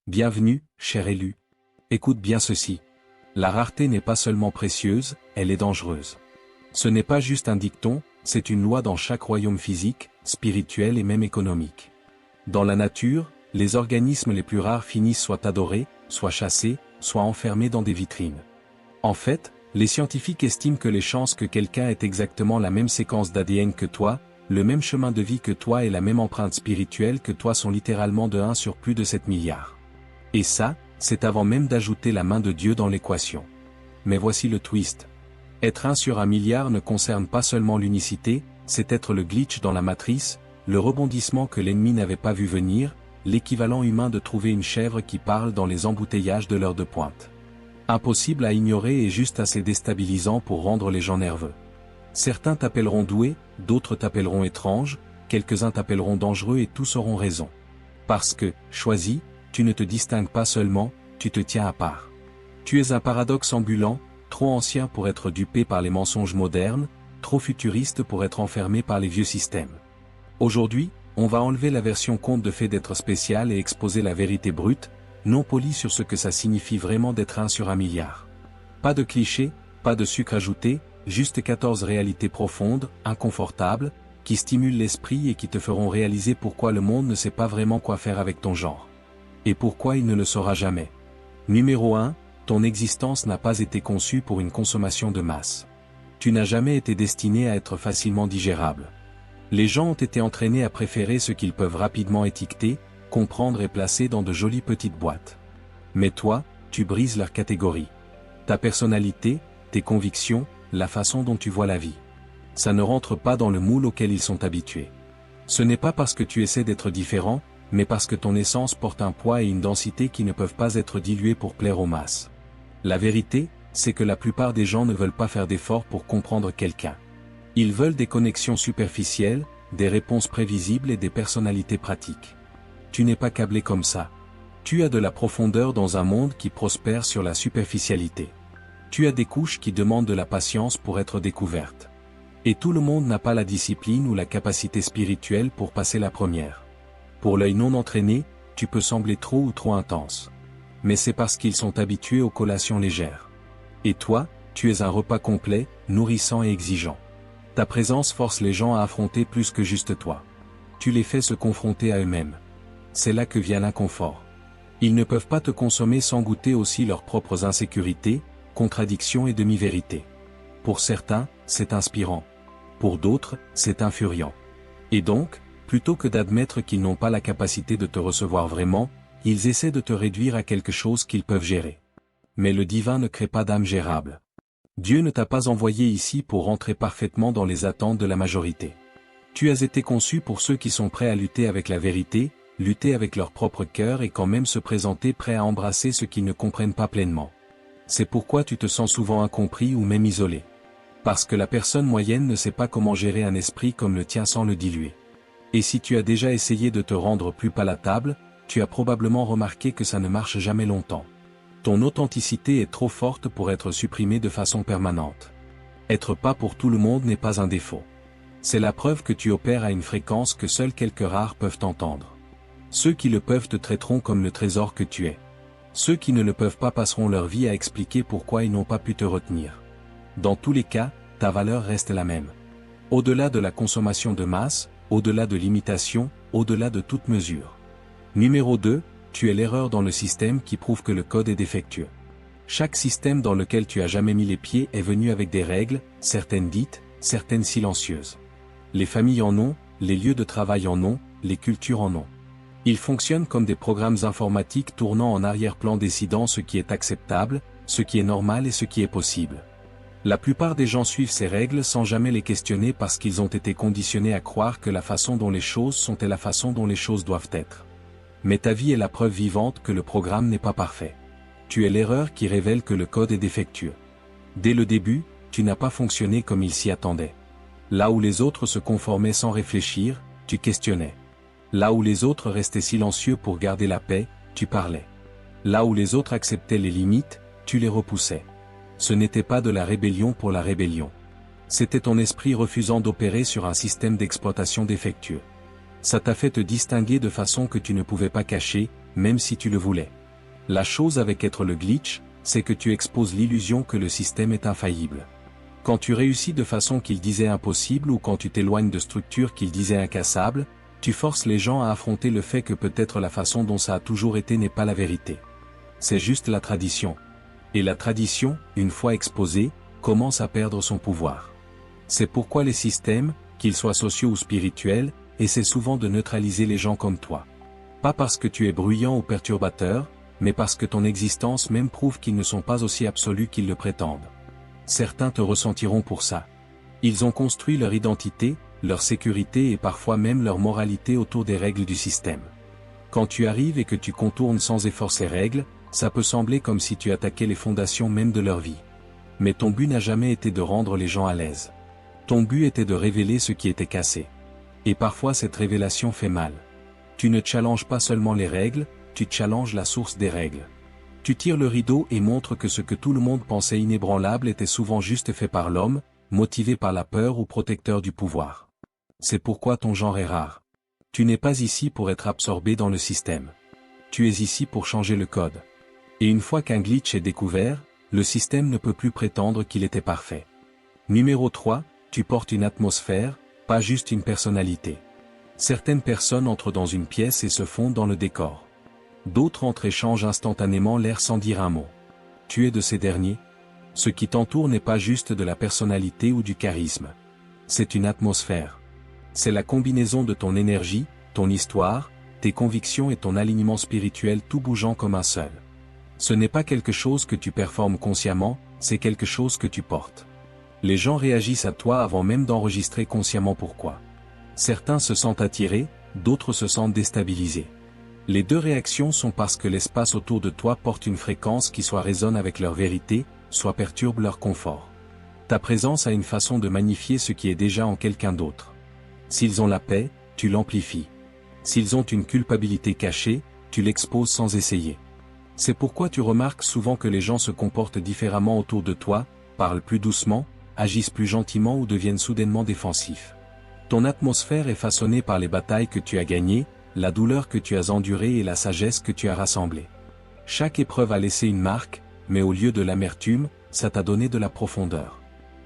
Bienvenue, cher élu. Écoute bien ceci. La rareté n'est pas seulement précieuse, elle est dangereuse. Ce n'est pas juste un dicton, c'est une loi dans chaque royaume physique, spirituel et même économique. Dans la nature, les organismes les plus rares finissent soit adorés, soit chassés, soit enfermés dans des vitrines. En fait, les scientifiques estiment que les chances que quelqu'un ait exactement la même séquence d'ADN que toi, le même chemin de vie que toi et la même empreinte spirituelle que toi sont littéralement de 1 sur plus de 7 milliards. Et ça, c'est avant même d'ajouter la main de Dieu dans l'équation. Mais voici le twist. Être 1 sur 1 milliard ne concerne pas seulement l'unicité, c'est être le glitch dans la matrice, le rebondissement que l'ennemi n'avait pas vu venir, l'équivalent humain de trouver une chèvre qui parle dans les embouteillages de l'heure de pointe. Impossible à ignorer et juste assez déstabilisant pour rendre les gens nerveux. Certains t'appelleront doué, d'autres t'appelleront étrange, quelques-uns t'appelleront dangereux et tous auront raison. Parce que, choisi, tu ne te distingues pas seulement, tu te tiens à part. Tu es un paradoxe ambulant, trop ancien pour être dupé par les mensonges modernes, trop futuriste pour être enfermé par les vieux systèmes. Aujourd'hui, on va enlever la version conte de fait d'être spécial et exposer la vérité brute, non polie sur ce que ça signifie vraiment d'être 1 sur 1 milliard. Pas de clichés, pas de sucre ajouté, juste 14 réalités profondes, inconfortables, qui stimulent l'esprit et qui te feront réaliser pourquoi le monde ne sait pas vraiment quoi faire avec ton genre. Et pourquoi il ne le saura jamais. Numéro 1, ton existence n'a pas été conçue pour une consommation de masse. Tu n'as jamais été destiné à être facilement digérable. Les gens ont été entraînés à préférer ce qu'ils peuvent rapidement étiqueter, comprendre et placer dans de jolies petites boîtes. Mais toi, tu brises leur catégorie. Ta personnalité, tes convictions, la façon dont tu vois la vie. Ça ne rentre pas dans le moule auquel ils sont habitués. Ce n'est pas parce que tu essaies d'être différent, mais parce que ton essence porte un poids et une densité qui ne peuvent pas être dilués pour plaire aux masses. La vérité, c'est que la plupart des gens ne veulent pas faire d'efforts pour comprendre quelqu'un. Ils veulent des connexions superficielles, des réponses prévisibles et des personnalités pratiques. Tu n'es pas câblé comme ça. Tu as de la profondeur dans un monde qui prospère sur la superficialité. Tu as des couches qui demandent de la patience pour être découvertes. Et tout le monde n'a pas la discipline ou la capacité spirituelle pour passer la première. Pour l'œil non entraîné, tu peux sembler trop ou trop intense. Mais c'est parce qu'ils sont habitués aux collations légères. Et toi, tu es un repas complet, nourrissant et exigeant. Ta présence force les gens à affronter plus que juste toi. Tu les fais se confronter à eux-mêmes. C'est là que vient l'inconfort. Ils ne peuvent pas te consommer sans goûter aussi leurs propres insécurités, contradictions et demi-vérités. Pour certains, c'est inspirant. Pour d'autres, c'est infuriant. Et donc, plutôt que d'admettre qu'ils n'ont pas la capacité de te recevoir vraiment, ils essaient de te réduire à quelque chose qu'ils peuvent gérer. Mais le divin ne crée pas d'âme gérable. Dieu ne t'a pas envoyé ici pour rentrer parfaitement dans les attentes de la majorité. Tu as été conçu pour ceux qui sont prêts à lutter avec la vérité, lutter avec leur propre cœur et quand même se présenter prêts à embrasser ce qu'ils ne comprennent pas pleinement. C'est pourquoi tu te sens souvent incompris ou même isolé. Parce que la personne moyenne ne sait pas comment gérer un esprit comme le tien sans le diluer. Et si tu as déjà essayé de te rendre plus palatable, tu as probablement remarqué que ça ne marche jamais longtemps. Ton authenticité est trop forte pour être supprimée de façon permanente. Être pas pour tout le monde n'est pas un défaut. C'est la preuve que tu opères à une fréquence que seuls quelques rares peuvent entendre. Ceux qui le peuvent te traiteront comme le trésor que tu es. Ceux qui ne le peuvent pas passeront leur vie à expliquer pourquoi ils n'ont pas pu te retenir. Dans tous les cas, ta valeur reste la même. Au-delà de la consommation de masse, au-delà de l'imitation, au-delà de toute mesure. Numéro 2, tu es l'erreur dans le système qui prouve que le code est défectueux. Chaque système dans lequel tu as jamais mis les pieds est venu avec des règles, certaines dites, certaines silencieuses. Les familles en ont, les lieux de travail en ont, les cultures en ont. Ils fonctionnent comme des programmes informatiques tournant en arrière-plan décidant ce qui est acceptable, ce qui est normal et ce qui est possible. La plupart des gens suivent ces règles sans jamais les questionner parce qu'ils ont été conditionnés à croire que la façon dont les choses sont est la façon dont les choses doivent être. Mais ta vie est la preuve vivante que le programme n'est pas parfait. Tu es l'erreur qui révèle que le code est défectueux. Dès le début, tu n'as pas fonctionné comme il s'y attendait. Là où les autres se conformaient sans réfléchir, tu questionnais. Là où les autres restaient silencieux pour garder la paix, tu parlais. Là où les autres acceptaient les limites, tu les repoussais. Ce n'était pas de la rébellion pour la rébellion. C'était ton esprit refusant d'opérer sur un système d'exploitation défectueux. Ça t'a fait te distinguer de façon que tu ne pouvais pas cacher, même si tu le voulais. La chose avec être le glitch, c'est que tu exposes l'illusion que le système est infaillible. Quand tu réussis de façon qu'il disait impossible ou quand tu t'éloignes de structures qu'il disait incassables, tu forces les gens à affronter le fait que peut-être la façon dont ça a toujours été n'est pas la vérité. C'est juste la tradition. Et la tradition, une fois exposée, commence à perdre son pouvoir. C'est pourquoi les systèmes, qu'ils soient sociaux ou spirituels, essaient souvent de neutraliser les gens comme toi. Pas parce que tu es bruyant ou perturbateur, mais parce que ton existence même prouve qu'ils ne sont pas aussi absolus qu'ils le prétendent. Certains te ressentiront pour ça. Ils ont construit leur identité, leur sécurité et parfois même leur moralité autour des règles du système. Quand tu arrives et que tu contournes sans effort ces règles, ça peut sembler comme si tu attaquais les fondations même de leur vie. Mais ton but n'a jamais été de rendre les gens à l'aise. Ton but était de révéler ce qui était cassé. Et parfois cette révélation fait mal. Tu ne challenges pas seulement les règles, tu challenges la source des règles. Tu tires le rideau et montres que ce que tout le monde pensait inébranlable était souvent juste fait par l'homme, motivé par la peur ou protecteur du pouvoir. C'est pourquoi ton genre est rare. Tu n'es pas ici pour être absorbé dans le système. Tu es ici pour changer le code. Et une fois qu'un glitch est découvert, le système ne peut plus prétendre qu'il était parfait. Numéro 3, tu portes une atmosphère, pas juste une personnalité. Certaines personnes entrent dans une pièce et se fondent dans le décor. D'autres entrent et changent instantanément l'air sans dire un mot. Tu es de ces derniers. Ce qui t'entoure n'est pas juste de la personnalité ou du charisme. C'est une atmosphère. C'est la combinaison de ton énergie, ton histoire, tes convictions et ton alignement spirituel tout bougeant comme un seul. Ce n'est pas quelque chose que tu performes consciemment, c'est quelque chose que tu portes. Les gens réagissent à toi avant même d'enregistrer consciemment pourquoi. Certains se sentent attirés, d'autres se sentent déstabilisés. Les deux réactions sont parce que l'espace autour de toi porte une fréquence qui soit résonne avec leur vérité, soit perturbe leur confort. Ta présence a une façon de magnifier ce qui est déjà en quelqu'un d'autre. S'ils ont la paix, tu l'amplifies. S'ils ont une culpabilité cachée, tu l'exposes sans essayer. C'est pourquoi tu remarques souvent que les gens se comportent différemment autour de toi, parlent plus doucement, agissent plus gentiment ou deviennent soudainement défensifs. Ton atmosphère est façonnée par les batailles que tu as gagnées, la douleur que tu as endurée et la sagesse que tu as rassemblée. Chaque épreuve a laissé une marque, mais au lieu de l'amertume, ça t'a donné de la profondeur.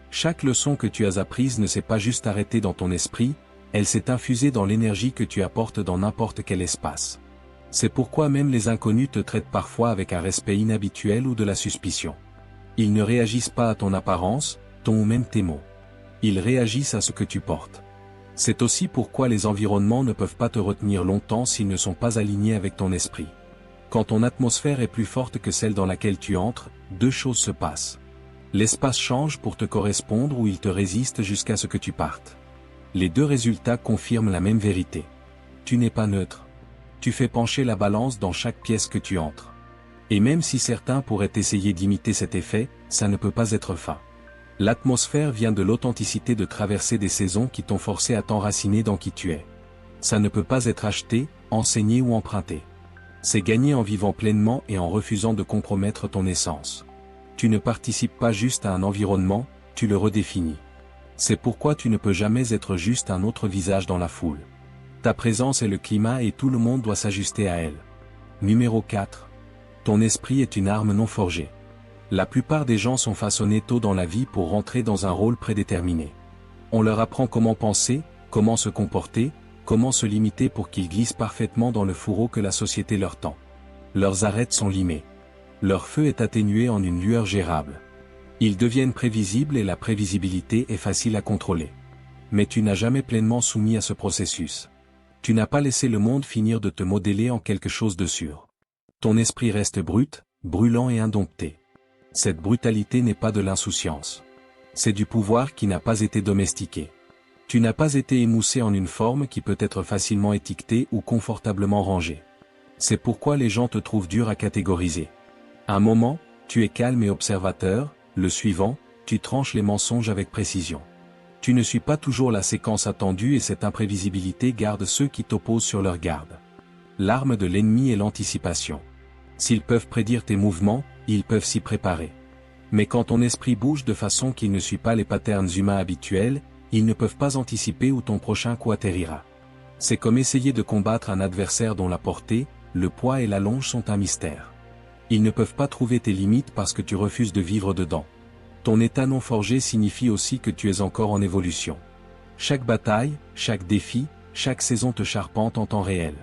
Chaque leçon que tu as apprise ne s'est pas juste arrêtée dans ton esprit, elle s'est infusée dans l'énergie que tu apportes dans n'importe quel espace. C'est pourquoi même les inconnus te traitent parfois avec un respect inhabituel ou de la suspicion. Ils ne réagissent pas à ton apparence, ton ou même tes mots. Ils réagissent à ce que tu portes. C'est aussi pourquoi les environnements ne peuvent pas te retenir longtemps s'ils ne sont pas alignés avec ton esprit. Quand ton atmosphère est plus forte que celle dans laquelle tu entres, deux choses se passent. L'espace change pour te correspondre ou il te résiste jusqu'à ce que tu partes. Les deux résultats confirment la même vérité. Tu n'es pas neutre. Tu fais pencher la balance dans chaque pièce que tu entres. Et même si certains pourraient essayer d'imiter cet effet, ça ne peut pas être fin. L'atmosphère vient de l'authenticité de traverser des saisons qui t'ont forcé à t'enraciner dans qui tu es. Ça ne peut pas être acheté, enseigné ou emprunté. C'est gagné en vivant pleinement et en refusant de compromettre ton essence. Tu ne participes pas juste à un environnement, tu le redéfinis. C'est pourquoi tu ne peux jamais être juste un autre visage dans la foule. Ta présence est le climat et tout le monde doit s'ajuster à elle. Numéro 4. Ton esprit est une arme non forgée. La plupart des gens sont façonnés tôt dans la vie pour rentrer dans un rôle prédéterminé. On leur apprend comment penser, comment se comporter, comment se limiter pour qu'ils glissent parfaitement dans le fourreau que la société leur tend. Leurs arêtes sont limées. Leur feu est atténué en une lueur gérable. Ils deviennent prévisibles et la prévisibilité est facile à contrôler. Mais tu n'as jamais pleinement soumis à ce processus. Tu n'as pas laissé le monde finir de te modeler en quelque chose de sûr. Ton esprit reste brut, brûlant et indompté. Cette brutalité n'est pas de l'insouciance. C'est du pouvoir qui n'a pas été domestiqué. Tu n'as pas été émoussé en une forme qui peut être facilement étiquetée ou confortablement rangée. C'est pourquoi les gens te trouvent dur à catégoriser. Un moment, tu es calme et observateur, le suivant, tu tranches les mensonges avec précision. Tu ne suis pas toujours la séquence attendue et cette imprévisibilité garde ceux qui t'opposent sur leur garde. L'arme de l'ennemi est l'anticipation. S'ils peuvent prédire tes mouvements, ils peuvent s'y préparer. Mais quand ton esprit bouge de façon qu'il ne suit pas les patterns humains habituels, ils ne peuvent pas anticiper où ton prochain coup atterrira. C'est comme essayer de combattre un adversaire dont la portée, le poids et la longe sont un mystère. Ils ne peuvent pas trouver tes limites parce que tu refuses de vivre dedans. Ton état non forgé signifie aussi que tu es encore en évolution. Chaque bataille, chaque défi, chaque saison te charpente en temps réel.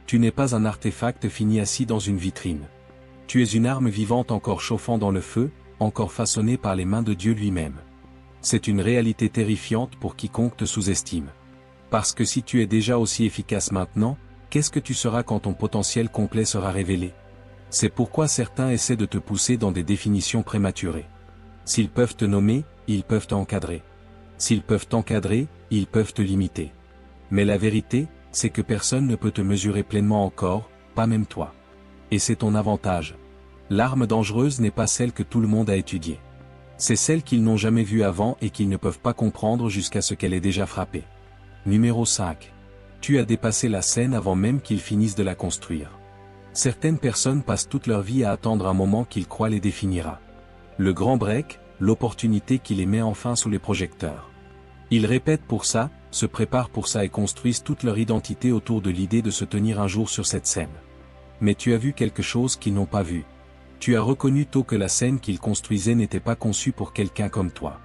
Tu n'es pas un artefact fini assis dans une vitrine. Tu es une arme vivante encore chauffant dans le feu, encore façonnée par les mains de Dieu lui-même. C'est une réalité terrifiante pour quiconque te sous-estime. Parce que si tu es déjà aussi efficace maintenant, qu'est-ce que tu seras quand ton potentiel complet sera révélé? C'est pourquoi certains essaient de te pousser dans des définitions prématurées. S'ils peuvent te nommer, ils peuvent t'encadrer. S'ils peuvent t'encadrer, ils peuvent te limiter. Mais la vérité, c'est que personne ne peut te mesurer pleinement encore, pas même toi. Et c'est ton avantage. L'arme dangereuse n'est pas celle que tout le monde a étudiée. C'est celle qu'ils n'ont jamais vue avant et qu'ils ne peuvent pas comprendre jusqu'à ce qu'elle ait déjà frappé. Numéro 5. Tu as dépassé la scène avant même qu'ils finissent de la construire. Certaines personnes passent toute leur vie à attendre un moment qu'ils croient les définira. Le grand break, l'opportunité qui les met enfin sous les projecteurs. Ils répètent pour ça, se préparent pour ça et construisent toute leur identité autour de l'idée de se tenir un jour sur cette scène. Mais tu as vu quelque chose qu'ils n'ont pas vu. Tu as reconnu tôt que la scène qu'ils construisaient n'était pas conçue pour quelqu'un comme toi.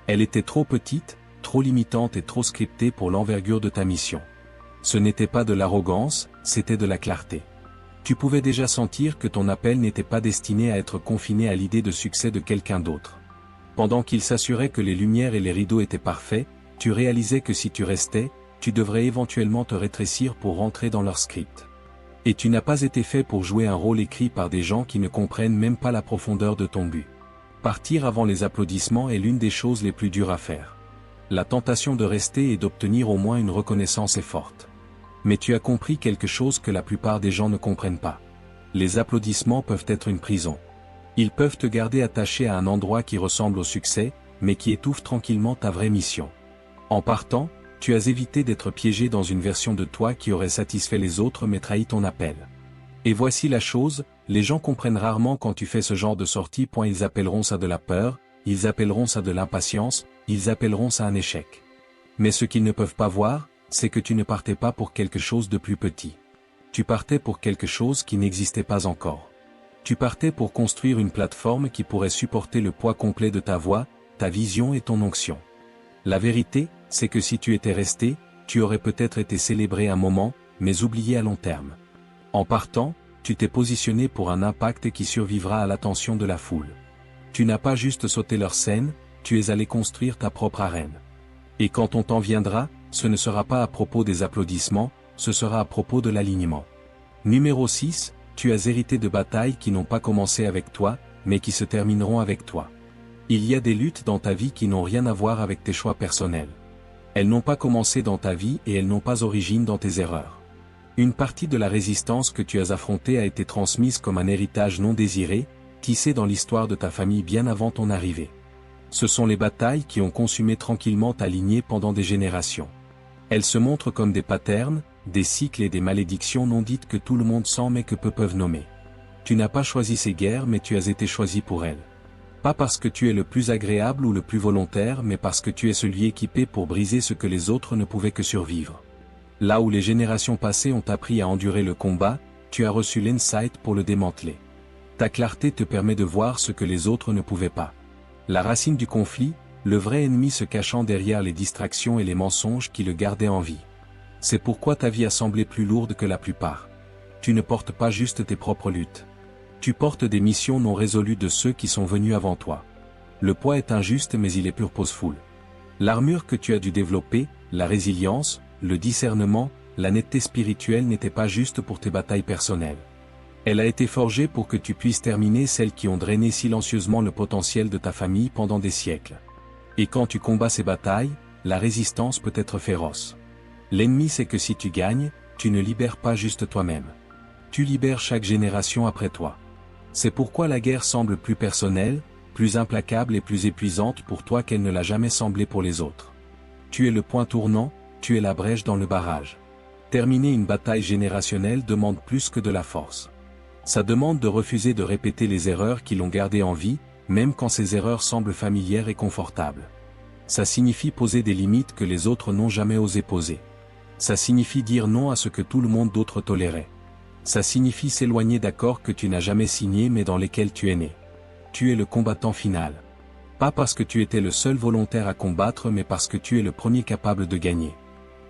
Elle était trop petite, trop limitante et trop scriptée pour l'envergure de ta mission. Ce n'était pas de l'arrogance, c'était de la clarté. Tu pouvais déjà sentir que ton appel n'était pas destiné à être confiné à l'idée de succès de quelqu'un d'autre. Pendant qu'il s'assurait que les lumières et les rideaux étaient parfaits, tu réalisais que si tu restais, tu devrais éventuellement te rétrécir pour rentrer dans leur script. Et tu n'as pas été fait pour jouer un rôle écrit par des gens qui ne comprennent même pas la profondeur de ton but. Partir avant les applaudissements est l'une des choses les plus dures à faire. La tentation de rester et d'obtenir au moins une reconnaissance est forte. Mais tu as compris quelque chose que la plupart des gens ne comprennent pas. Les applaudissements peuvent être une prison. Ils peuvent te garder attaché à un endroit qui ressemble au succès, mais qui étouffe tranquillement ta vraie mission. En partant, tu as évité d'être piégé dans une version de toi qui aurait satisfait les autres mais trahi ton appel. Et voici la chose, les gens comprennent rarement quand tu fais ce genre de sortie. Ils appelleront ça de la peur, ils appelleront ça de l'impatience, ils appelleront ça un échec. Mais ce qu'ils ne peuvent pas voir, c'est que tu ne partais pas pour quelque chose de plus petit. Tu partais pour quelque chose qui n'existait pas encore. Tu partais pour construire une plateforme qui pourrait supporter le poids complet de ta voix, ta vision et ton onction. La vérité, c'est que si tu étais resté, tu aurais peut-être été célébré un moment, mais oublié à long terme. En partant, tu t'es positionné pour un impact qui survivra à l'attention de la foule. Tu n'as pas juste sauté leur scène, tu es allé construire ta propre arène. Et quand ton temps viendra, ce ne sera pas à propos des applaudissements, ce sera à propos de l'alignement. Numéro 6, tu as hérité de batailles qui n'ont pas commencé avec toi, mais qui se termineront avec toi. Il y a des luttes dans ta vie qui n'ont rien à voir avec tes choix personnels. Elles n'ont pas commencé dans ta vie et elles n'ont pas origine dans tes erreurs. Une partie de la résistance que tu as affrontée a été transmise comme un héritage non désiré, tissé dans l'histoire de ta famille bien avant ton arrivée. Ce sont les batailles qui ont consumé tranquillement ta lignée pendant des générations. Elles se montrent comme des patterns, des cycles et des malédictions non dites que tout le monde sent mais que peu peuvent nommer. Tu n'as pas choisi ces guerres mais tu as été choisi pour elles. Pas parce que tu es le plus agréable ou le plus volontaire mais parce que tu es celui équipé pour briser ce que les autres ne pouvaient que survivre. Là où les générations passées ont appris à endurer le combat, tu as reçu l'insight pour le démanteler. Ta clarté te permet de voir ce que les autres ne pouvaient pas. La racine du conflit, le vrai ennemi se cachant derrière les distractions et les mensonges qui le gardaient en vie. C'est pourquoi ta vie a semblé plus lourde que la plupart. Tu ne portes pas juste tes propres luttes. Tu portes des missions non résolues de ceux qui sont venus avant toi. Le poids est injuste mais il est purposeful. L'armure que tu as dû développer, la résilience, le discernement, la netteté spirituelle n'était pas juste pour tes batailles personnelles. Elle a été forgée pour que tu puisses terminer celles qui ont drainé silencieusement le potentiel de ta famille pendant des siècles. Et quand tu combats ces batailles, la résistance peut être féroce. L'ennemi sait que si tu gagnes, tu ne libères pas juste toi-même. Tu libères chaque génération après toi. C'est pourquoi la guerre semble plus personnelle, plus implacable et plus épuisante pour toi qu'elle ne l'a jamais semblé pour les autres. Tu es le point tournant, tu es la brèche dans le barrage. Terminer une bataille générationnelle demande plus que de la force. Ça demande de refuser de répéter les erreurs qui l'ont gardé en vie, même quand ces erreurs semblent familières et confortables. Ça signifie poser des limites que les autres n'ont jamais osé poser. Ça signifie dire non à ce que tout le monde d'autre tolérait. Ça signifie s'éloigner d'accords que tu n'as jamais signés mais dans lesquels tu es né. Tu es le combattant final. Pas parce que tu étais le seul volontaire à combattre mais parce que tu es le premier capable de gagner.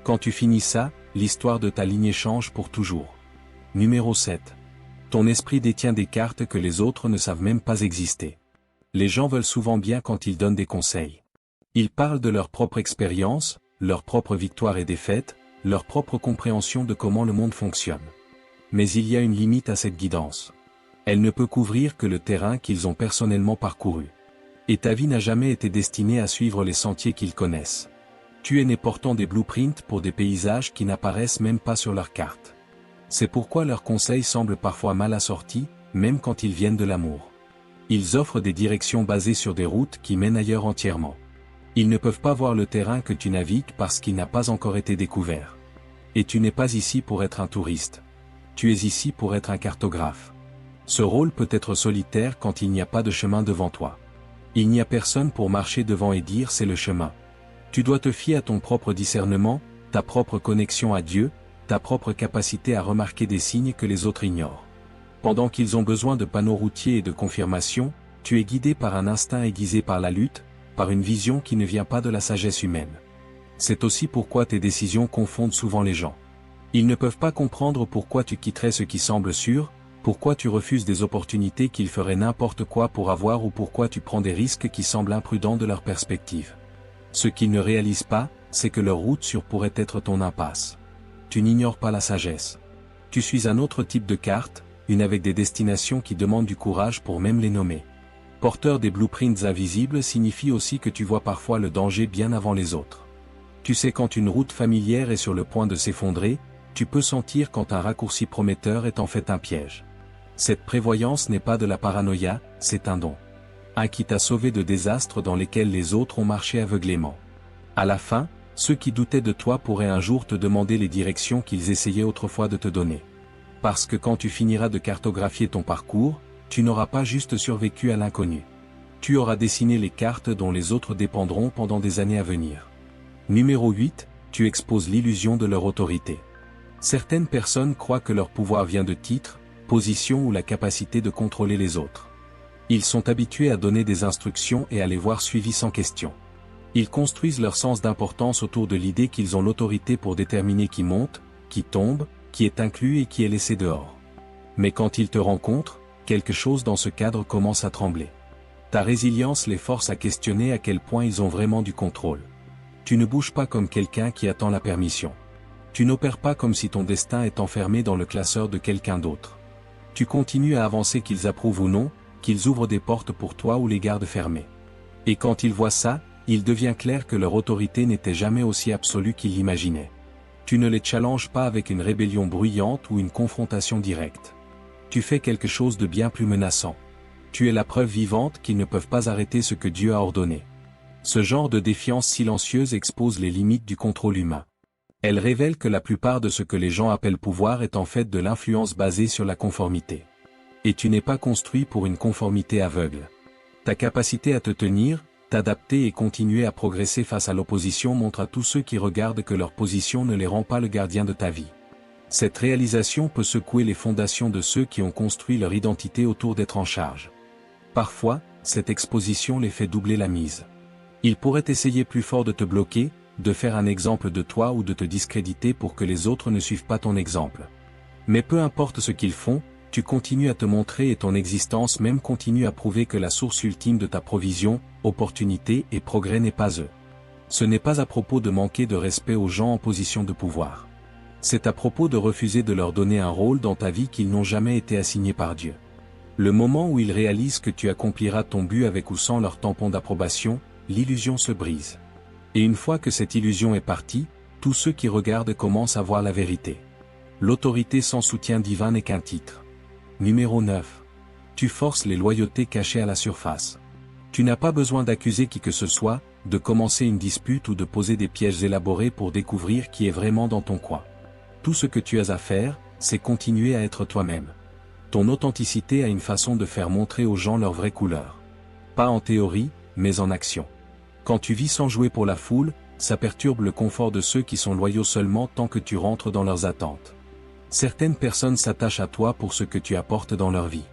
Quand tu finis ça, l'histoire de ta lignée change pour toujours. Numéro 7. Ton esprit détient des cartes que les autres ne savent même pas exister. Les gens veulent souvent bien quand ils donnent des conseils. Ils parlent de leur propre expérience, leur propre victoire et défaite, leur propre compréhension de comment le monde fonctionne. Mais il y a une limite à cette guidance. Elle ne peut couvrir que le terrain qu'ils ont personnellement parcouru. Et ta vie n'a jamais été destinée à suivre les sentiers qu'ils connaissent. Tu es né portant des blueprints pour des paysages qui n'apparaissent même pas sur leur carte. C'est pourquoi leurs conseils semblent parfois mal assortis, même quand ils viennent de l'amour. Ils offrent des directions basées sur des routes qui mènent ailleurs entièrement. Ils ne peuvent pas voir le terrain que tu navigues parce qu'il n'a pas encore été découvert. Et tu n'es pas ici pour être un touriste. Tu es ici pour être un cartographe. Ce rôle peut être solitaire quand il n'y a pas de chemin devant toi. Il n'y a personne pour marcher devant et dire c'est le chemin. Tu dois te fier à ton propre discernement, ta propre connexion à Dieu, ta propre capacité à remarquer des signes que les autres ignorent. Pendant qu'ils ont besoin de panneaux routiers et de confirmation, tu es guidé par un instinct aiguisé par la lutte, par une vision qui ne vient pas de la sagesse humaine. C'est aussi pourquoi tes décisions confondent souvent les gens. Ils ne peuvent pas comprendre pourquoi tu quitterais ce qui semble sûr, pourquoi tu refuses des opportunités qu'ils feraient n'importe quoi pour avoir ou pourquoi tu prends des risques qui semblent imprudents de leur perspective. Ce qu'ils ne réalisent pas, c'est que leur route sûre pourrait être ton impasse. Tu n'ignores pas la sagesse. Tu suis un autre type de carte, une avec des destinations qui demandent du courage pour même les nommer. Porteur des blueprints invisibles signifie aussi que tu vois parfois le danger bien avant les autres. Tu sais quand une route familière est sur le point de s'effondrer, tu peux sentir quand un raccourci prometteur est en fait un piège. Cette prévoyance n'est pas de la paranoïa, c'est un don. Un qui t'a sauvé de désastres dans lesquels les autres ont marché aveuglément. À la fin, ceux qui doutaient de toi pourraient un jour te demander les directions qu'ils essayaient autrefois de te donner. Parce que quand tu finiras de cartographier ton parcours, tu n'auras pas juste survécu à l'inconnu. Tu auras dessiné les cartes dont les autres dépendront pendant des années à venir. Numéro 8, tu exposes l'illusion de leur autorité. Certaines personnes croient que leur pouvoir vient de titres, position ou la capacité de contrôler les autres. Ils sont habitués à donner des instructions et à les voir suivies sans question. Ils construisent leur sens d'importance autour de l'idée qu'ils ont l'autorité pour déterminer qui monte, qui tombe, qui est inclus et qui est laissé dehors. Mais quand ils te rencontrent, quelque chose dans ce cadre commence à trembler. Ta résilience les force à questionner à quel point ils ont vraiment du contrôle. Tu ne bouges pas comme quelqu'un qui attend la permission. Tu n'opères pas comme si ton destin est enfermé dans le classeur de quelqu'un d'autre. Tu continues à avancer qu'ils approuvent ou non, qu'ils ouvrent des portes pour toi ou les gardent fermées. Et quand ils voient ça, il devient clair que leur autorité n'était jamais aussi absolue qu'ils l'imaginaient. Tu ne les challenges pas avec une rébellion bruyante ou une confrontation directe. Tu fais quelque chose de bien plus menaçant. Tu es la preuve vivante qu'ils ne peuvent pas arrêter ce que Dieu a ordonné. Ce genre de défiance silencieuse expose les limites du contrôle humain. Elle révèle que la plupart de ce que les gens appellent pouvoir est en fait de l'influence basée sur la conformité. Et tu n'es pas construit pour une conformité aveugle. Ta capacité à te tenir, t'adapter et continuer à progresser face à l'opposition montre à tous ceux qui regardent que leur position ne les rend pas le gardien de ta vie. Cette réalisation peut secouer les fondations de ceux qui ont construit leur identité autour d'être en charge. Parfois, cette exposition les fait doubler la mise. Ils pourraient essayer plus fort de te bloquer, de faire un exemple de toi ou de te discréditer pour que les autres ne suivent pas ton exemple. Mais peu importe ce qu'ils font, tu continues à te montrer et ton existence même continue à prouver que la source ultime de ta provision, opportunité et progrès n'est pas eux. Ce n'est pas à propos de manquer de respect aux gens en position de pouvoir. C'est à propos de refuser de leur donner un rôle dans ta vie qu'ils n'ont jamais été assignés par Dieu. Le moment où ils réalisent que tu accompliras ton but avec ou sans leur tampon d'approbation, l'illusion se brise. Et une fois que cette illusion est partie, tous ceux qui regardent commencent à voir la vérité. L'autorité sans soutien divin n'est qu'un titre. Numéro 9. Tu forces les loyautés cachées à la surface. Tu n'as pas besoin d'accuser qui que ce soit, de commencer une dispute ou de poser des pièges élaborés pour découvrir qui est vraiment dans ton coin. Tout ce que tu as à faire, c'est continuer à être toi-même. Ton authenticité a une façon de faire montrer aux gens leur vraie couleur. Pas en théorie, mais en action. Quand tu vis sans jouer pour la foule, ça perturbe le confort de ceux qui sont loyaux seulement tant que tu rentres dans leurs attentes. Certaines personnes s'attachent à toi pour ce que tu apportes dans leur vie.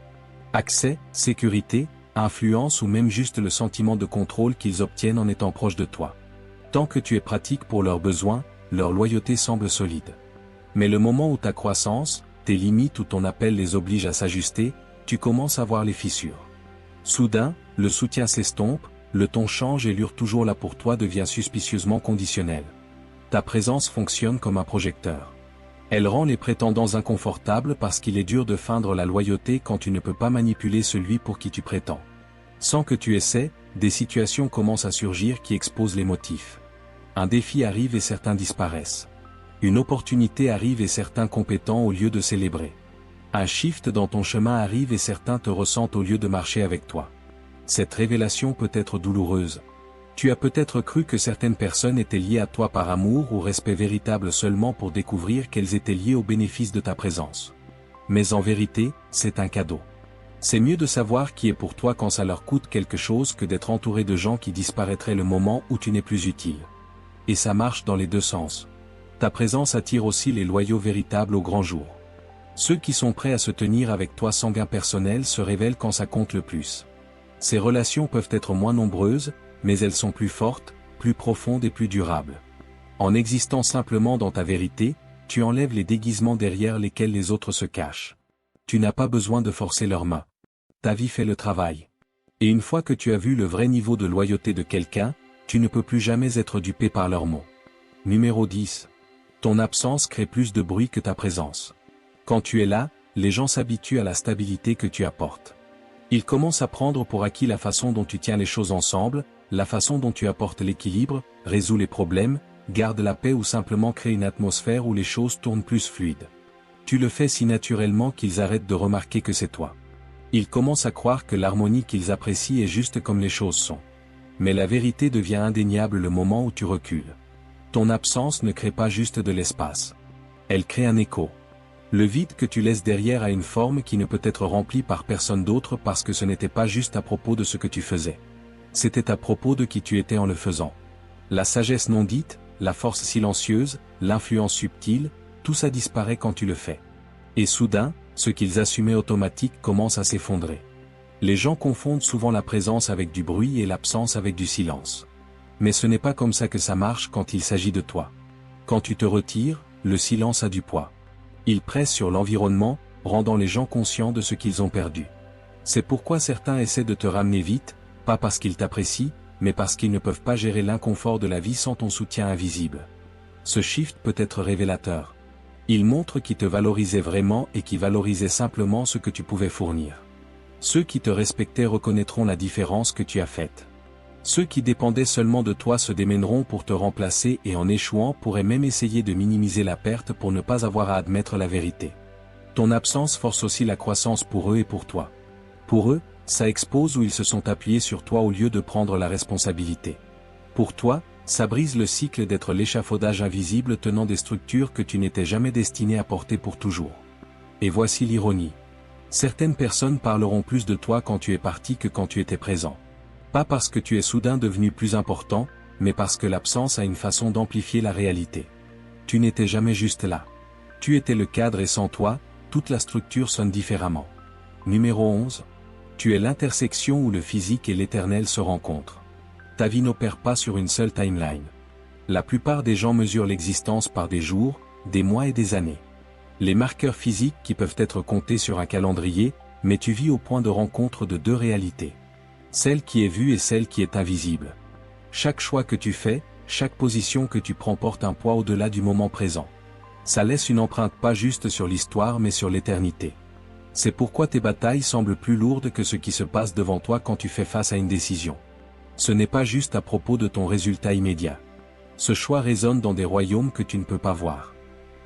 Accès, sécurité, influence ou même juste le sentiment de contrôle qu'ils obtiennent en étant proches de toi. Tant que tu es pratique pour leurs besoins, leur loyauté semble solide. Mais le moment où ta croissance, tes limites ou ton appel les oblige à s'ajuster, tu commences à voir les fissures. Soudain, le soutien s'estompe, le ton change et l'ure toujours là pour toi devient suspicieusement conditionnel. Ta présence fonctionne comme un projecteur. Elle rend les prétendants inconfortables parce qu'il est dur de feindre la loyauté quand tu ne peux pas manipuler celui pour qui tu prétends. Sans que tu essaies, des situations commencent à surgir qui exposent les motifs. Un défi arrive et certains disparaissent. Une opportunité arrive et certains compétents au lieu de célébrer. Un shift dans ton chemin arrive et certains te ressentent au lieu de marcher avec toi. Cette révélation peut être douloureuse. Tu as peut-être cru que certaines personnes étaient liées à toi par amour ou respect véritable seulement pour découvrir qu'elles étaient liées au bénéfice de ta présence. Mais en vérité, c'est un cadeau. C'est mieux de savoir qui est pour toi quand ça leur coûte quelque chose que d'être entouré de gens qui disparaîtraient le moment où tu n'es plus utile. Et ça marche dans les deux sens. Ta présence attire aussi les loyaux véritables au grand jour. Ceux qui sont prêts à se tenir avec toi sans gain personnel se révèlent quand ça compte le plus. Ces relations peuvent être moins nombreuses, mais elles sont plus fortes, plus profondes et plus durables. En existant simplement dans ta vérité, tu enlèves les déguisements derrière lesquels les autres se cachent. Tu n'as pas besoin de forcer leurs mains. Ta vie fait le travail. Et une fois que tu as vu le vrai niveau de loyauté de quelqu'un, tu ne peux plus jamais être dupé par leurs mots. Numéro 10. Ton absence crée plus de bruit que ta présence. Quand tu es là, les gens s'habituent à la stabilité que tu apportes. Ils commencent à prendre pour acquis la façon dont tu tiens les choses ensemble, la façon dont tu apportes l'équilibre, résous les problèmes, garde la paix ou simplement crée une atmosphère où les choses tournent plus fluides. Tu le fais si naturellement qu'ils arrêtent de remarquer que c'est toi. Ils commencent à croire que l'harmonie qu'ils apprécient est juste comme les choses sont. Mais la vérité devient indéniable le moment où tu recules. Ton absence ne crée pas juste de l'espace. Elle crée un écho. Le vide que tu laisses derrière a une forme qui ne peut être remplie par personne d'autre parce que ce n'était pas juste à propos de ce que tu faisais. C'était à propos de qui tu étais en le faisant. La sagesse non dite, la force silencieuse, l'influence subtile, tout ça disparaît quand tu le fais. Et soudain, ce qu'ils assumaient automatique commence à s'effondrer. Les gens confondent souvent la présence avec du bruit et l'absence avec du silence. Mais ce n'est pas comme ça que ça marche quand il s'agit de toi. Quand tu te retires, le silence a du poids. Il presse sur l'environnement, rendant les gens conscients de ce qu'ils ont perdu. C'est pourquoi certains essaient de te ramener vite, pas parce qu'ils t'apprécient, mais parce qu'ils ne peuvent pas gérer l'inconfort de la vie sans ton soutien invisible. Ce shift peut être révélateur. Il montre qui te valorisait vraiment et qui valorisait simplement ce que tu pouvais fournir. Ceux qui te respectaient reconnaîtront la différence que tu as faite. Ceux qui dépendaient seulement de toi se démèneront pour te remplacer et en échouant pourraient même essayer de minimiser la perte pour ne pas avoir à admettre la vérité. Ton absence force aussi la croissance pour eux et pour toi. Pour eux, ça expose où ils se sont appuyés sur toi au lieu de prendre la responsabilité. Pour toi, ça brise le cycle d'être l'échafaudage invisible tenant des structures que tu n'étais jamais destiné à porter pour toujours. Et voici l'ironie. Certaines personnes parleront plus de toi quand tu es parti que quand tu étais présent. Pas parce que tu es soudain devenu plus important, mais parce que l'absence a une façon d'amplifier la réalité. Tu n'étais jamais juste là. Tu étais le cadre et sans toi, toute la structure sonne différemment. Numéro 11. Tu es l'intersection où le physique et l'éternel se rencontrent. Ta vie n'opère pas sur une seule timeline. La plupart des gens mesurent l'existence par des jours, des mois et des années. Les marqueurs physiques qui peuvent être comptés sur un calendrier, mais tu vis au point de rencontre de deux réalités. Celle qui est vue et celle qui est invisible. Chaque choix que tu fais, chaque position que tu prends porte un poids au-delà du moment présent. Ça laisse une empreinte pas juste sur l'histoire mais sur l'éternité. C'est pourquoi tes batailles semblent plus lourdes que ce qui se passe devant toi quand tu fais face à une décision. Ce n'est pas juste à propos de ton résultat immédiat. Ce choix résonne dans des royaumes que tu ne peux pas voir.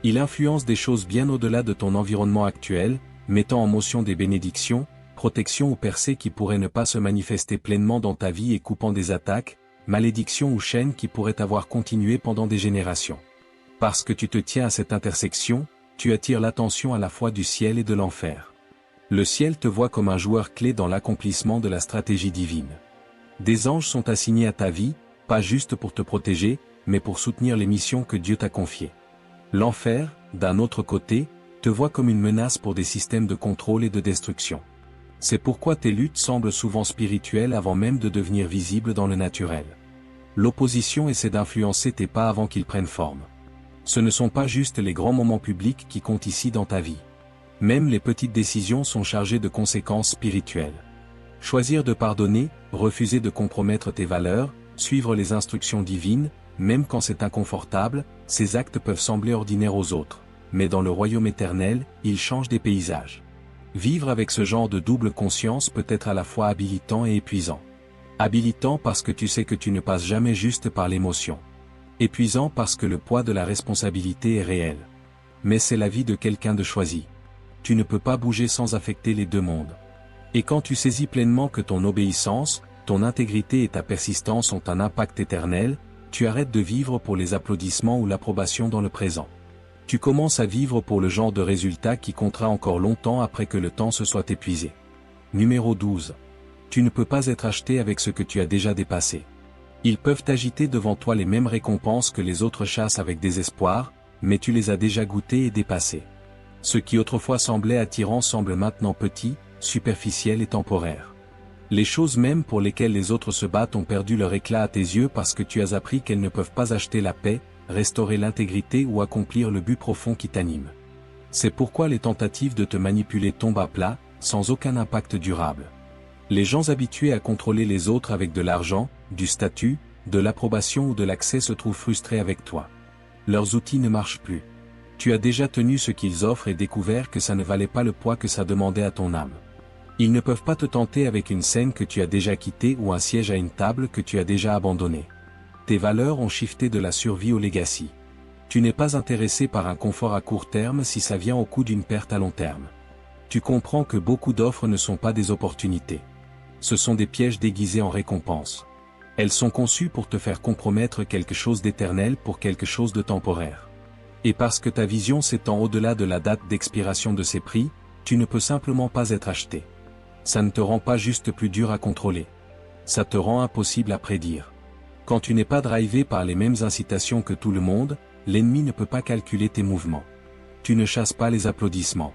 Il influence des choses bien au-delà de ton environnement actuel, mettant en motion des bénédictions, protections ou percées qui pourraient ne pas se manifester pleinement dans ta vie et coupant des attaques, malédictions ou chaînes qui pourraient avoir continué pendant des générations. Parce que tu te tiens à cette intersection, tu attires l'attention à la fois du ciel et de l'enfer. Le ciel te voit comme un joueur clé dans l'accomplissement de la stratégie divine. Des anges sont assignés à ta vie, pas juste pour te protéger, mais pour soutenir les missions que Dieu t'a confiées. L'enfer, d'un autre côté, te te voient comme une menace pour des systèmes de contrôle et de destruction. C'est pourquoi tes luttes semblent souvent spirituelles avant même de devenir visibles dans le naturel. L'opposition essaie d'influencer tes pas avant qu'ils prennent forme. Ce ne sont pas juste les grands moments publics qui comptent ici dans ta vie. Même les petites décisions sont chargées de conséquences spirituelles. Choisir de pardonner, refuser de compromettre tes valeurs, suivre les instructions divines, même quand c'est inconfortable, ces actes peuvent sembler ordinaires aux autres. Mais dans le royaume éternel, ils changent des paysages. Vivre avec ce genre de double conscience peut être à la fois habilitant et épuisant. Habilitant parce que tu sais que tu ne passes jamais juste par l'émotion. Épuisant parce que le poids de la responsabilité est réel. Mais c'est la vie de quelqu'un de choisi. Tu ne peux pas bouger sans affecter les deux mondes. Et quand tu saisis pleinement que ton obéissance, ton intégrité et ta persistance ont un impact éternel, tu arrêtes de vivre pour les applaudissements ou l'approbation dans le présent. Tu commences à vivre pour le genre de résultat qui comptera encore longtemps après que le temps se soit épuisé. Numéro 12. Tu ne peux pas être acheté avec ce que tu as déjà dépassé. Ils peuvent agiter devant toi les mêmes récompenses que les autres chassent avec désespoir, mais tu les as déjà goûtées et dépassées. Ce qui autrefois semblait attirant semble maintenant petit, superficiel et temporaire. Les choses mêmes pour lesquelles les autres se battent ont perdu leur éclat à tes yeux parce que tu as appris qu'elles ne peuvent pas acheter la paix, restaurer l'intégrité ou accomplir le but profond qui t'anime. C'est pourquoi les tentatives de te manipuler tombent à plat, sans aucun impact durable. Les gens habitués à contrôler les autres avec de l'argent, du statut, de l'approbation ou de l'accès se trouvent frustrés avec toi. Leurs outils ne marchent plus. Tu as déjà tenu ce qu'ils offrent et découvert que ça ne valait pas le poids que ça demandait à ton âme. Ils ne peuvent pas te tenter avec une scène que tu as déjà quittée ou un siège à une table que tu as déjà abandonné. Tes valeurs ont shifté de la survie au legacy. Tu n'es pas intéressé par un confort à court terme si ça vient au coût d'une perte à long terme. Tu comprends que beaucoup d'offres ne sont pas des opportunités. Ce sont des pièges déguisés en récompenses. Elles sont conçues pour te faire compromettre quelque chose d'éternel pour quelque chose de temporaire. Et parce que ta vision s'étend au-delà de la date d'expiration de ces prix, tu ne peux simplement pas être acheté. Ça ne te rend pas juste plus dur à contrôler. Ça te rend impossible à prédire. Quand tu n'es pas drivé par les mêmes incitations que tout le monde, l'ennemi ne peut pas calculer tes mouvements. Tu ne chasses pas les applaudissements.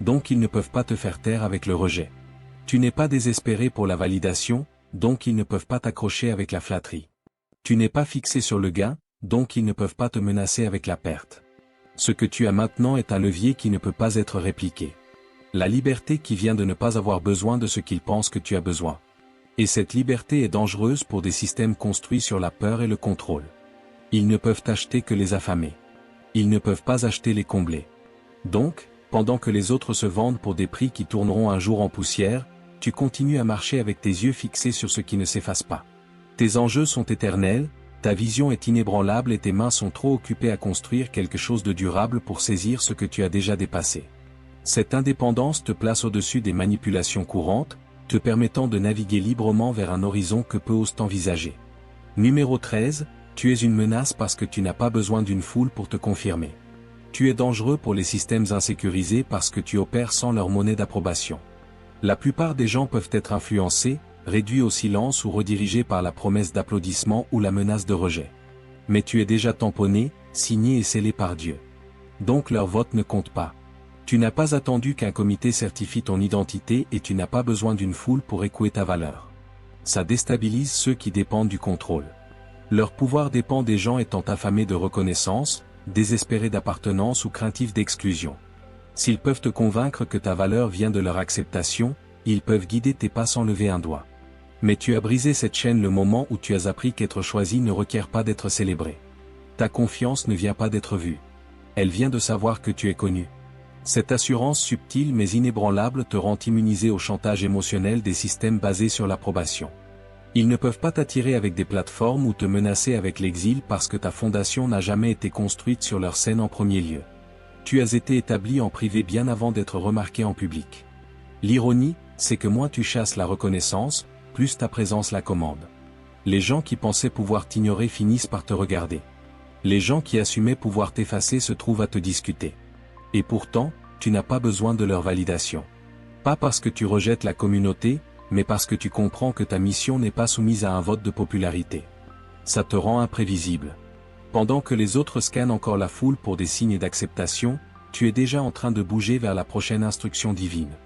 Donc ils ne peuvent pas te faire taire avec le rejet. Tu n'es pas désespéré pour la validation, donc ils ne peuvent pas t'accrocher avec la flatterie. Tu n'es pas fixé sur le gain, donc ils ne peuvent pas te menacer avec la perte. Ce que tu as maintenant est un levier qui ne peut pas être répliqué. La liberté qui vient de ne pas avoir besoin de ce qu'ils pensent que tu as besoin. Et cette liberté est dangereuse pour des systèmes construits sur la peur et le contrôle. Ils ne peuvent acheter que les affamés. Ils ne peuvent pas acheter les comblés. Donc, pendant que les autres se vendent pour des prix qui tourneront un jour en poussière, tu continues à marcher avec tes yeux fixés sur ce qui ne s'efface pas. Tes enjeux sont éternels, ta vision est inébranlable et tes mains sont trop occupées à construire quelque chose de durable pour saisir ce que tu as déjà dépassé. Cette indépendance te place au-dessus des manipulations courantes, te permettant de naviguer librement vers un horizon que peu osent envisager. Numéro 13, tu es une menace parce que tu n'as pas besoin d'une foule pour te confirmer. Tu es dangereux pour les systèmes insécurisés parce que tu opères sans leur monnaie d'approbation. La plupart des gens peuvent être influencés, réduits au silence ou redirigés par la promesse d'applaudissement ou la menace de rejet. Mais tu es déjà tamponné, signé et scellé par Dieu. Donc leur vote ne compte pas. Tu n'as pas attendu qu'un comité certifie ton identité et tu n'as pas besoin d'une foule pour écouer ta valeur. Ça déstabilise ceux qui dépendent du contrôle. Leur pouvoir dépend des gens étant affamés de reconnaissance, désespérés d'appartenance ou craintifs d'exclusion. S'ils peuvent te convaincre que ta valeur vient de leur acceptation, ils peuvent guider tes pas sans lever un doigt. Mais tu as brisé cette chaîne le moment où tu as appris qu'être choisi ne requiert pas d'être célébré. Ta confiance ne vient pas d'être vue. Elle vient de savoir que tu es connu. Cette assurance subtile mais inébranlable te rend immunisé au chantage émotionnel des systèmes basés sur l'approbation. Ils ne peuvent pas t'attirer avec des plateformes ou te menacer avec l'exil parce que ta fondation n'a jamais été construite sur leur scène en premier lieu. Tu as été établi en privé bien avant d'être remarqué en public. L'ironie, c'est que moins tu chasses la reconnaissance, plus ta présence la commande. Les gens qui pensaient pouvoir t'ignorer finissent par te regarder. Les gens qui assumaient pouvoir t'effacer se trouvent à te discuter. Et pourtant, tu n'as pas besoin de leur validation. Pas parce que tu rejettes la communauté, mais parce que tu comprends que ta mission n'est pas soumise à un vote de popularité. Ça te rend imprévisible. Pendant que les autres scannent encore la foule pour des signes d'acceptation, tu es déjà en train de bouger vers la prochaine instruction divine.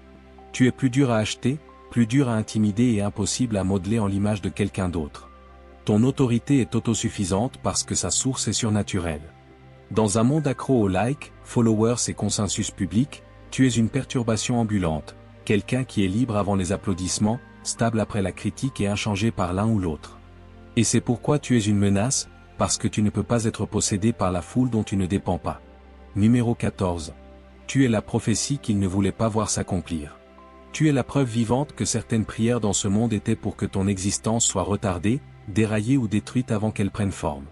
Tu es plus dur à acheter, plus dur à intimider et impossible à modeler en l'image de quelqu'un d'autre. Ton autorité est autosuffisante parce que sa source est surnaturelle. Dans un monde accro aux likes, followers et consensus public, tu es une perturbation ambulante, quelqu'un qui est libre avant les applaudissements, stable après la critique et inchangé par l'un ou l'autre. Et c'est pourquoi tu es une menace, parce que tu ne peux pas être possédé par la foule dont tu ne dépends pas. Numéro 14. Tu es la prophétie qu'il ne voulait pas voir s'accomplir. Tu es la preuve vivante que certaines prières dans ce monde étaient pour que ton existence soit retardée, déraillée ou détruite avant qu'elle prenne forme.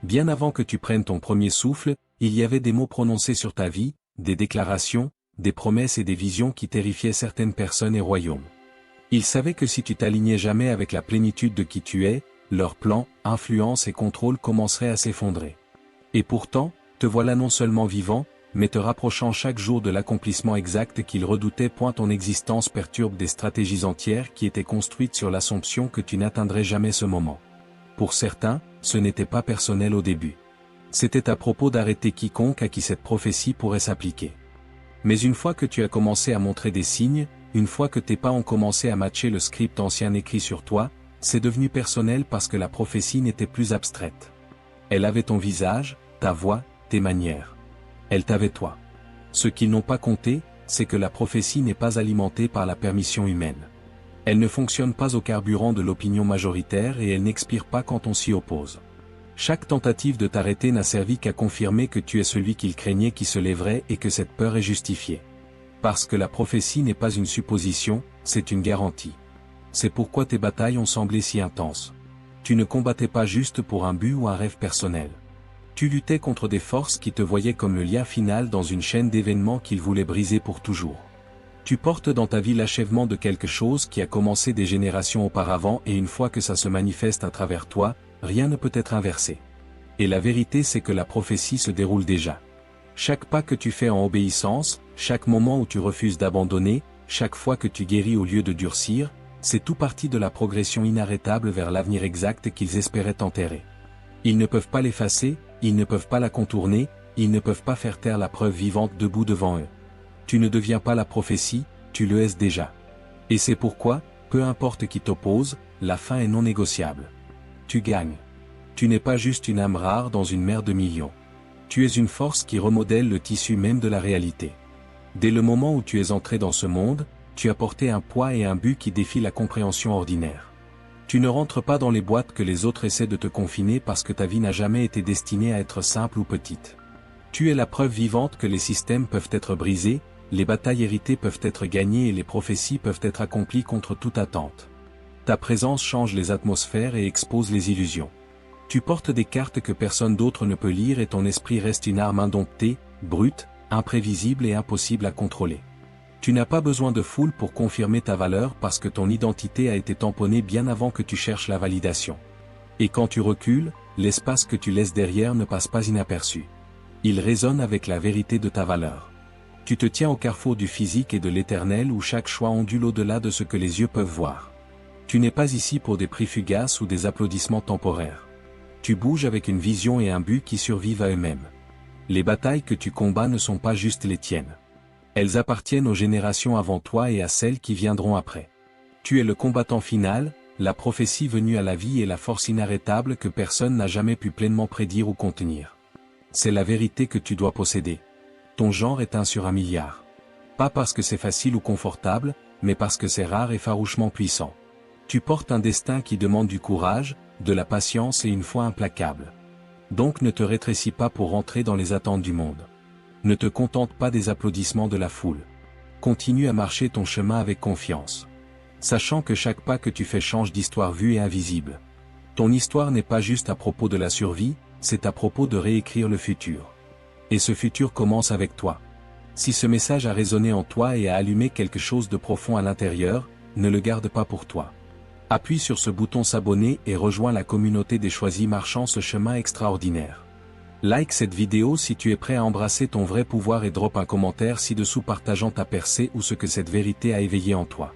Bien avant que tu prennes ton premier souffle, il y avait des mots prononcés sur ta vie, des déclarations, des promesses et des visions qui terrifiaient certaines personnes et royaumes. Ils savaient que si tu t'alignais jamais avec la plénitude de qui tu es, leurs plans, influences et contrôles commenceraient à s'effondrer. Et pourtant, te voilà non seulement vivant, mais te rapprochant chaque jour de l'accomplissement exact qu'ils redoutaient. Ton existence perturbe des stratégies entières qui étaient construites sur l'assumption que tu n'atteindrais jamais ce moment. Pour certains, ce n'était pas personnel au début. C'était à propos d'arrêter quiconque à qui cette prophétie pourrait s'appliquer. Mais une fois que tu as commencé à montrer des signes, une fois que tes pas ont commencé à matcher le script ancien écrit sur toi, c'est devenu personnel parce que la prophétie n'était plus abstraite. Elle avait ton visage, ta voix, tes manières. Elle t'avait toi. Ce qu'ils n'ont pas compté, c'est que la prophétie n'est pas alimentée par la permission humaine. Elle ne fonctionne pas au carburant de l'opinion majoritaire et elle n'expire pas quand on s'y oppose. Chaque tentative de t'arrêter n'a servi qu'à confirmer que tu es celui qu'ils craignaient qui se lèverait et que cette peur est justifiée. Parce que la prophétie n'est pas une supposition, c'est une garantie. C'est pourquoi tes batailles ont semblé si intenses. Tu ne combattais pas juste pour un but ou un rêve personnel. Tu luttais contre des forces qui te voyaient comme le lien final dans une chaîne d'événements qu'ils voulaient briser pour toujours. Tu portes dans ta vie l'achèvement de quelque chose qui a commencé des générations auparavant et une fois que ça se manifeste à travers toi, rien ne peut être inversé. Et la vérité c'est que la prophétie se déroule déjà. Chaque pas que tu fais en obéissance, chaque moment où tu refuses d'abandonner, chaque fois que tu guéris au lieu de durcir, c'est tout partie de la progression inarrêtable vers l'avenir exact qu'ils espéraient enterrer. Ils ne peuvent pas l'effacer, ils ne peuvent pas la contourner, ils ne peuvent pas faire taire la preuve vivante debout devant eux. Tu ne deviens pas la prophétie, tu le es déjà. Et c'est pourquoi, peu importe qui t'oppose, la fin est non négociable. Tu gagnes. Tu n'es pas juste une âme rare dans une mer de millions. Tu es une force qui remodèle le tissu même de la réalité. Dès le moment où tu es entré dans ce monde, tu as porté un poids et un but qui défient la compréhension ordinaire. Tu ne rentres pas dans les boîtes que les autres essaient de te confiner parce que ta vie n'a jamais été destinée à être simple ou petite. Tu es la preuve vivante que les systèmes peuvent être brisés, les batailles héritées peuvent être gagnées et les prophéties peuvent être accomplies contre toute attente. Ta présence change les atmosphères et expose les illusions. Tu portes des cartes que personne d'autre ne peut lire et ton esprit reste une arme indomptée, brute, imprévisible et impossible à contrôler. Tu n'as pas besoin de foule pour confirmer ta valeur parce que ton identité a été tamponnée bien avant que tu cherches la validation. Et quand tu recules, l'espace que tu laisses derrière ne passe pas inaperçu. Il résonne avec la vérité de ta valeur. Tu te tiens au carrefour du physique et de l'éternel où chaque choix ondule au-delà de ce que les yeux peuvent voir. Tu n'es pas ici pour des prix fugaces ou des applaudissements temporaires. Tu bouges avec une vision et un but qui survivent à eux-mêmes. Les batailles que tu combats ne sont pas juste les tiennes. Elles appartiennent aux générations avant toi et à celles qui viendront après. Tu es le combattant final, la prophétie venue à la vie et la force inarrêtable que personne n'a jamais pu pleinement prédire ou contenir. C'est la vérité que tu dois posséder. Ton genre est 1 sur 1 milliard. Pas parce que c'est facile ou confortable, mais parce que c'est rare et farouchement puissant. Tu portes un destin qui demande du courage, de la patience et une foi implacable. Donc ne te rétrécis pas pour rentrer dans les attentes du monde. Ne te contente pas des applaudissements de la foule. Continue à marcher ton chemin avec confiance. Sachant que chaque pas que tu fais change d'histoire vue et invisible. Ton histoire n'est pas juste à propos de la survie, c'est à propos de réécrire le futur. Et ce futur commence avec toi. Si ce message a résonné en toi et a allumé quelque chose de profond à l'intérieur, ne le garde pas pour toi. Appuie sur ce bouton s'abonner et rejoins la communauté des choisis marchant ce chemin extraordinaire. Like cette vidéo si tu es prêt à embrasser ton vrai pouvoir et drop un commentaire ci-dessous partageant ta percée ou ce que cette vérité a éveillé en toi.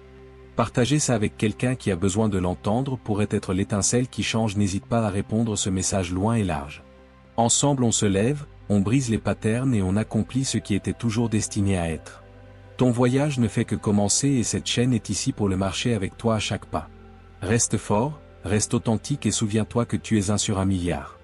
Partager ça avec quelqu'un qui a besoin de l'entendre pourrait être l'étincelle qui change. N'hésite pas à répondre ce message loin et large. Ensemble on se lève, On brise les patterns et on accomplit ce qui était toujours destiné à être. Ton voyage ne fait que commencer et cette chaîne est ici pour le marcher avec toi à chaque pas. Reste fort, reste authentique et souviens-toi que tu es un sur un milliard.